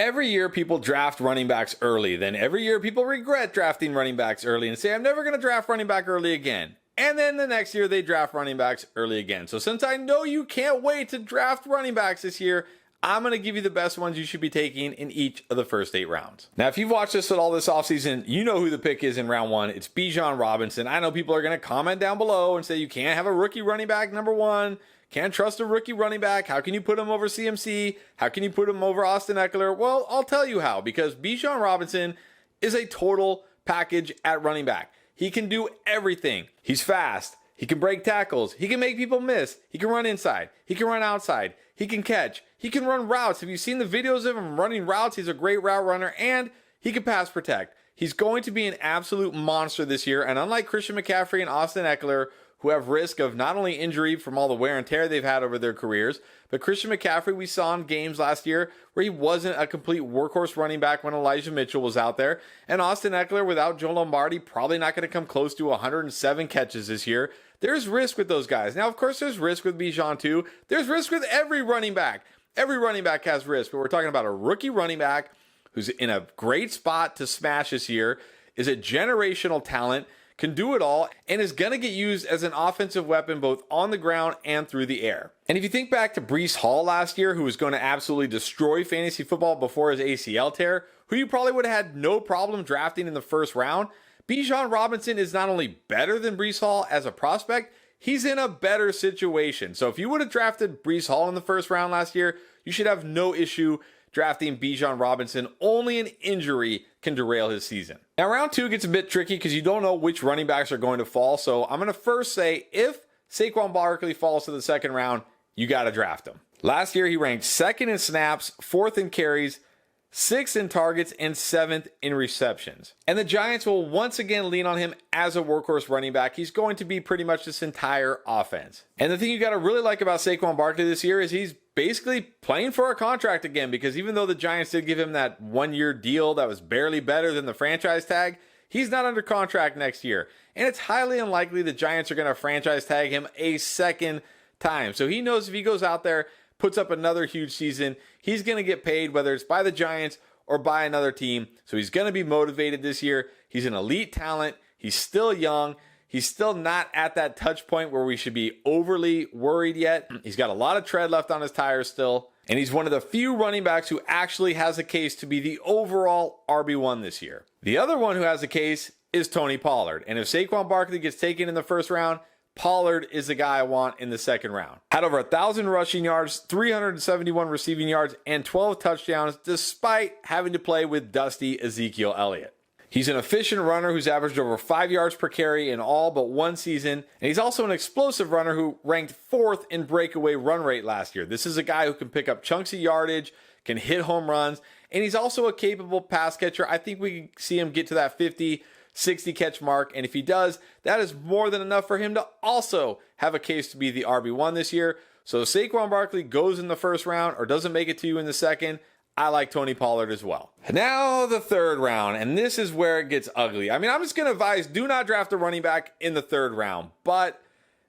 Every year people draft running backs early. Then every year people regret drafting running backs early and say, I'm never going to draft running back early again. And then the next year they draft running backs early again. So since I know you can't wait to draft running backs this year, I'm going to give you the best ones you should be taking in each of the first 8 rounds. Now, if you've watched this at all this offseason, you know who the pick is in round 1. It's Bijan Robinson. I know people are going to comment down below and say you can't have a rookie running back number 1. Can't trust a rookie running back. How can you put him over CMC? How can you put him over Austin Eckler? Well, I'll tell you how, because Bijan Robinson is a total package at running back. He can do everything. He's fast. He can break tackles. He can make people miss. He can run inside. He can run outside. He can catch. He can run routes. Have you seen the videos of him running routes? He's a great route runner, and he can pass protect. He's going to be an absolute monster this year, and unlike Christian McCaffrey and Austin Eckler, who have risk of not only injury from all the wear and tear they've had over their careers, but Christian McCaffrey, we saw in games last year where he wasn't a complete workhorse running back when Elijah Mitchell was out there. And Austin Eckler, without Joe Lombardi, probably not going to come close to 107 catches this year. There's risk with those guys. Now, of course, there's risk with Bijan too. There's risk with every running back. Every running back has risk, but we're talking about a rookie running back who's in a great spot to smash this year, is a generational talent, can do it all, and is going to get used as an offensive weapon both on the ground and through the air. And if you think back to Breece Hall last year, who was going to absolutely destroy fantasy football before his ACL tear, who you probably would have had no problem drafting in the first round, Bijan Robinson is not only better than Breece Hall as a prospect, he's in a better situation. So if you would have drafted Breece Hall in the first round last year, you should have no issue drafting Bijan Robinson. Only an injury can derail his season. Now, round 2 gets a bit tricky because you don't know which running backs are going to fall. So I'm going to first say if Saquon Barkley falls to the second round, you got to draft him. Last year, he ranked 2nd in snaps, 4th in carries, 6th in targets, and 7th in receptions. And the Giants will once again lean on him as a workhorse running back. He's going to be pretty much this entire offense. And the thing you got to really like about Saquon Barkley this year is he's basically playing for a contract again, because even though the Giants did give him that 1-year deal that was barely better than the franchise tag, he's not under contract next year. And it's highly unlikely the Giants are going to franchise tag him a second time. So he knows if he goes out there, puts up another huge season, he's going to get paid, whether it's by the Giants or by another team. So he's going to be motivated this year. He's an elite talent. He's still young. He's still not at that touch point where we should be overly worried yet. He's got a lot of tread left on his tires still. And he's one of the few running backs who actually has a case to be the overall RB1 this year. The other one who has a case is Tony Pollard. And if Saquon Barkley gets taken in the first round, Pollard is the guy I want in the second round. Had over 1,000 rushing yards, 371 receiving yards, and 12 touchdowns, despite having to play with dusty Ezekiel Elliott. He's an efficient runner who's averaged over 5 yards per carry in all but one season. And he's also an explosive runner who ranked 4th in breakaway run rate last year. This is a guy who can pick up chunks of yardage, can hit home runs, and he's also a capable pass catcher. I think we can see him get to that 50, 60 catch mark. And if he does, that is more than enough for him to also have a case to be the RB1 this year. So if Saquon Barkley goes in the first round or doesn't make it to you in the second, I like Tony Pollard as well. Now the third round, and this is where it gets ugly. I mean, I'm just going to advise, do not draft a running back in the third round. But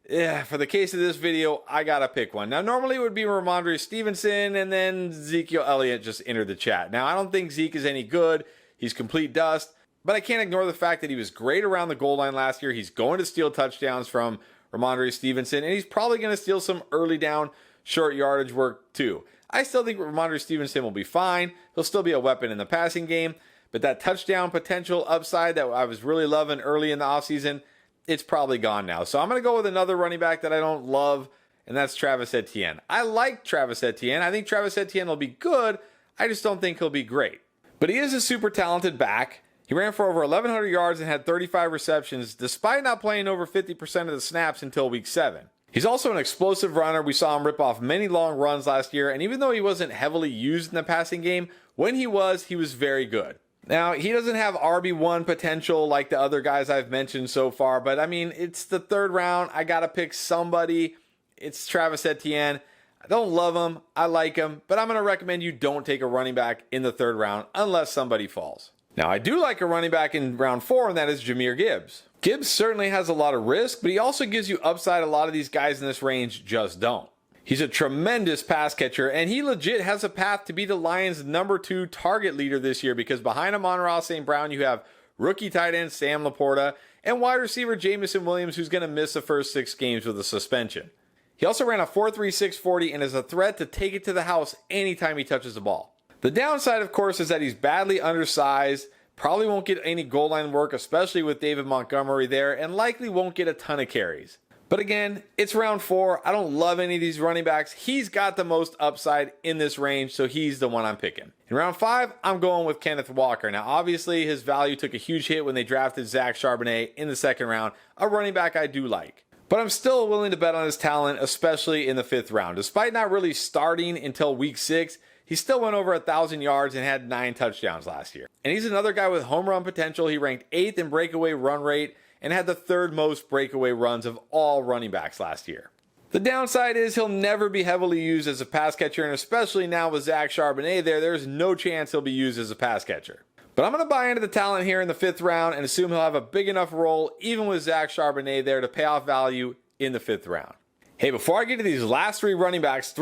for the case of this video, I got to pick one. Now, normally it would be Ramondre Stevenson, and then Ezekiel Elliott just entered the chat. Now, I don't think Zeke is any good. He's complete dust. But I can't ignore the fact that he was great around the goal line last year. He's going to steal touchdowns from Ramondre Stevenson, and he's probably going to steal some early down short yardage work too. I still think Ramondre Stevenson will be fine. He'll still be a weapon in the passing game, but that touchdown potential upside that I was really loving early in the offseason, it's probably gone now. So I'm going to go with another running back that I don't love, and that's Travis Etienne. I like Travis Etienne. I think Travis Etienne will be good. I just don't think he'll be great. But he is a super talented back. He ran for over 1,100 yards and had 35 receptions, despite not playing over 50% of the snaps until week 7. He's also an explosive runner. We saw him rip off many long runs last year, and even though he wasn't heavily used in the passing game, when he was very good. Now, he doesn't have RB1 potential like the other guys I've mentioned so far, but I mean, it's the third round. I got to pick somebody. It's Travis Etienne. I don't love him. I like him, but I'm going to recommend you don't take a running back in the third round unless somebody falls. Now, I do like a running back in round 4, and that is Jahmyr Gibbs. Gibbs certainly has a lot of risk, but he also gives you upside a lot of these guys in this range just don't. He's a tremendous pass catcher, and he legit has a path to be the Lions' #2 target leader this year, because behind him on Ross St. Brown, you have rookie tight end Sam Laporta and wide receiver Jameson Williams, who's going to miss the first 6 games with a suspension. He also ran a 4.36 40 and is a threat to take it to the house anytime he touches the ball. The downside, of course, is that he's badly undersized, probably won't get any goal line work, especially with David Montgomery there, and likely won't get a ton of carries. But again, it's round 4. I don't love any of these running backs. He's got the most upside in this range, so he's the one I'm picking. In round 5, I'm going with Kenneth Walker. Now, obviously, his value took a huge hit when they drafted Zach Charbonnet in the 2nd round, a running back I do like. But I'm still willing to bet on his talent, especially in the 5th round. Despite not really starting until week 6, he still went over 1,000 yards and had 9 touchdowns last year. And he's another guy with home run potential. He ranked 8th in breakaway run rate and had the 3rd most breakaway runs of all running backs last year. The downside is he'll never be heavily used as a pass catcher, and especially now with Zach Charbonnet there's no chance he'll be used as a pass catcher. But I'm going to buy into the talent here in the 5th round and assume he'll have a big enough role, even with Zach Charbonnet there, to pay off value in the 5th round. Hey, before I get to these last 3 running backs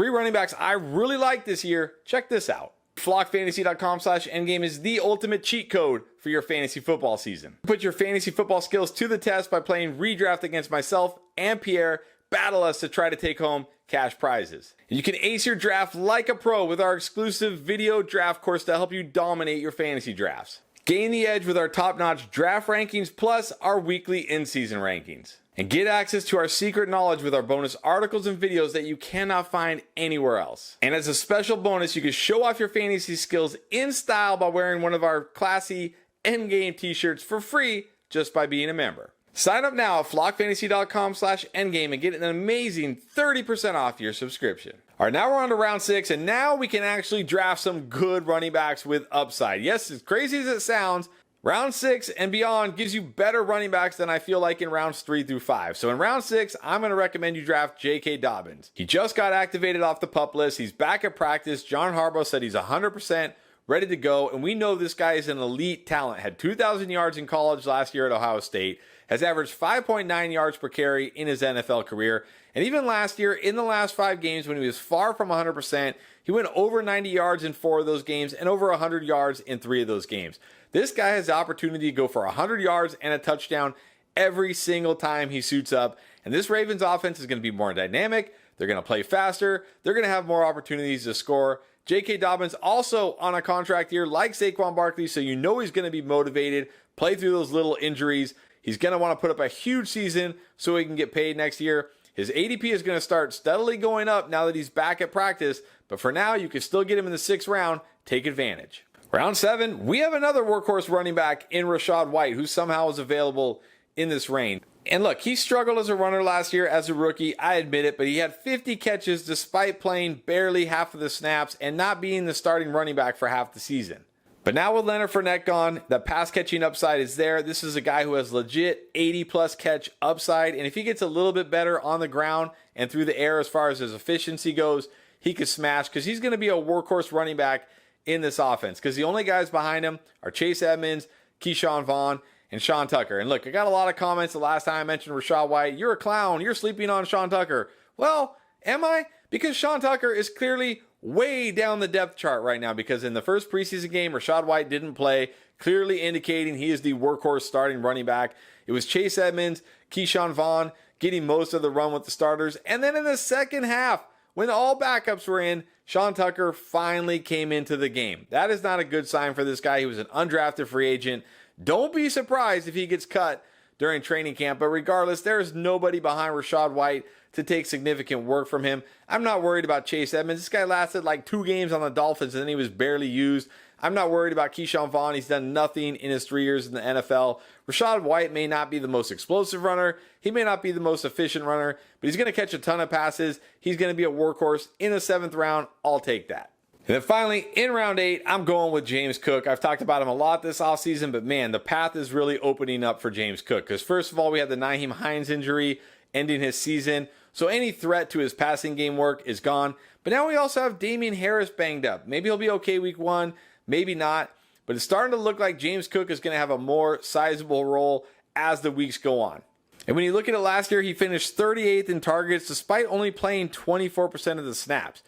I really like this year, check this out. FlockFantasy.com/endgame is the ultimate cheat code for your fantasy football season. Put your fantasy football skills to the test by playing redraft against myself and Pierre. Battle us to try to take home cash prizes. And you can ace your draft like a pro with our exclusive video draft course to help you dominate your fantasy drafts. Gain the edge with our top-notch draft rankings plus our weekly in-season rankings. And get access to our secret knowledge with our bonus articles and videos that you cannot find anywhere else. And as a special bonus, you can show off your fantasy skills in style by wearing one of our classy Endgame t-shirts for free just by being a member. Sign up now at flockfantasy.com/endgame and get an amazing 30% off your subscription. All right, now we're on to round 6, and now we can actually draft some good running backs with upside. Yes, as crazy as it sounds, round 6 and beyond gives you better running backs than I feel like in rounds 3 through 5. So in round 6, I'm going to recommend you draft J.K. Dobbins. He just got activated off the PUP list. He's back at practice. John Harbaugh said he's 100% ready to go, and we know this guy is an elite talent. Had 2,000 yards in college last year at Ohio State, has averaged 5.9 yards per carry in his NFL career, and even last year, in the last 5 games when he was far from 100%, he went over 90 yards in 4 of those games and over 100 yards in 3 of those games. This guy has the opportunity to go for 100 yards and a touchdown every single time he suits up, and this Ravens offense is going to be more dynamic. They're going to play faster. They're going to have more opportunities to score. J.K. Dobbins also on a contract year like Saquon Barkley, so you know he's going to be motivated, play through those little injuries. He's going to want to put up a huge season so he can get paid next year. His ADP is going to start steadily going up now that he's back at practice, but for now, you can still get him in the 6th round. Take advantage. Round 7, we have another workhorse running back in Rachaad White, who somehow is available in this range. And look, he struggled as a runner last year as a rookie, I admit it, but he had 50 catches despite playing barely half of the snaps and not being the starting running back for half the season. But now with Leonard Fournette gone, the pass catching upside is there. This is a guy who has legit 80+ catch upside, and if he gets a little bit better on the ground and through the air as far as his efficiency goes, he could smash, because he's going to be a workhorse running back in this offense, because the only guys behind him are Chase Edmonds, Keyshawn Vaughn, and Sean Tucker. And look, I got a lot of comments the last time I mentioned Rachaad White. You're a clown. You're sleeping on Sean Tucker. Well, am I? Because Sean Tucker is clearly way down the depth chart right now, because in the first preseason game, Rachaad White didn't play, clearly indicating he is the workhorse starting running back. It was Chase Edmonds, Keyshawn Vaughn getting most of the run with the starters. And then in the second half, when all backups were in, Sean Tucker finally came into the game. That is not a good sign for this guy. He was an undrafted free agent. Don't be surprised if he gets cut during training camp. But regardless, there is nobody behind Rachaad White to take significant work from him. I'm not worried about Chase Edmonds. This guy lasted like 2 games on the Dolphins and then he was barely used. I'm not worried about Keyshawn Vaughn. He's done nothing in his 3 years in the NFL. Rachaad White may not be the most explosive runner. He may not be the most efficient runner, but he's going to catch a ton of passes. He's going to be a workhorse in the 7th round. I'll take that. And then finally, in round 8, I'm going with James Cook. I've talked about him a lot this offseason, but man, the path is really opening up for James Cook. Because first of all, we had the Nyheim Hines injury ending his season. So any threat to his passing game work is gone. But now we also have Damian Harris banged up. Maybe he'll be okay week 1, maybe not. But it's starting to look like James Cook is going to have a more sizable role as the weeks go on. And when you look at it last year, he finished 38th in targets despite only playing 24% of the snaps.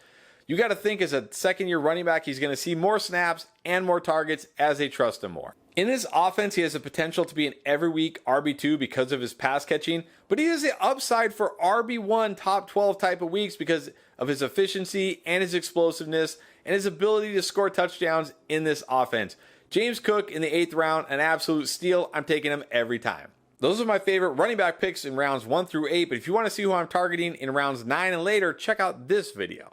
You got to think as a second-year running back, he's going to see more snaps and more targets as they trust him more. In this offense, he has the potential to be an every week RB2 because of his pass catching, but he has the upside for RB1 top 12 type of weeks because of his efficiency and his explosiveness and his ability to score touchdowns in this offense. James Cook in the 8th round, an absolute steal. I'm taking him every time. Those are my favorite running back picks in rounds 1 through 8, but if you want to see who I'm targeting in rounds 9 and later, check out this video.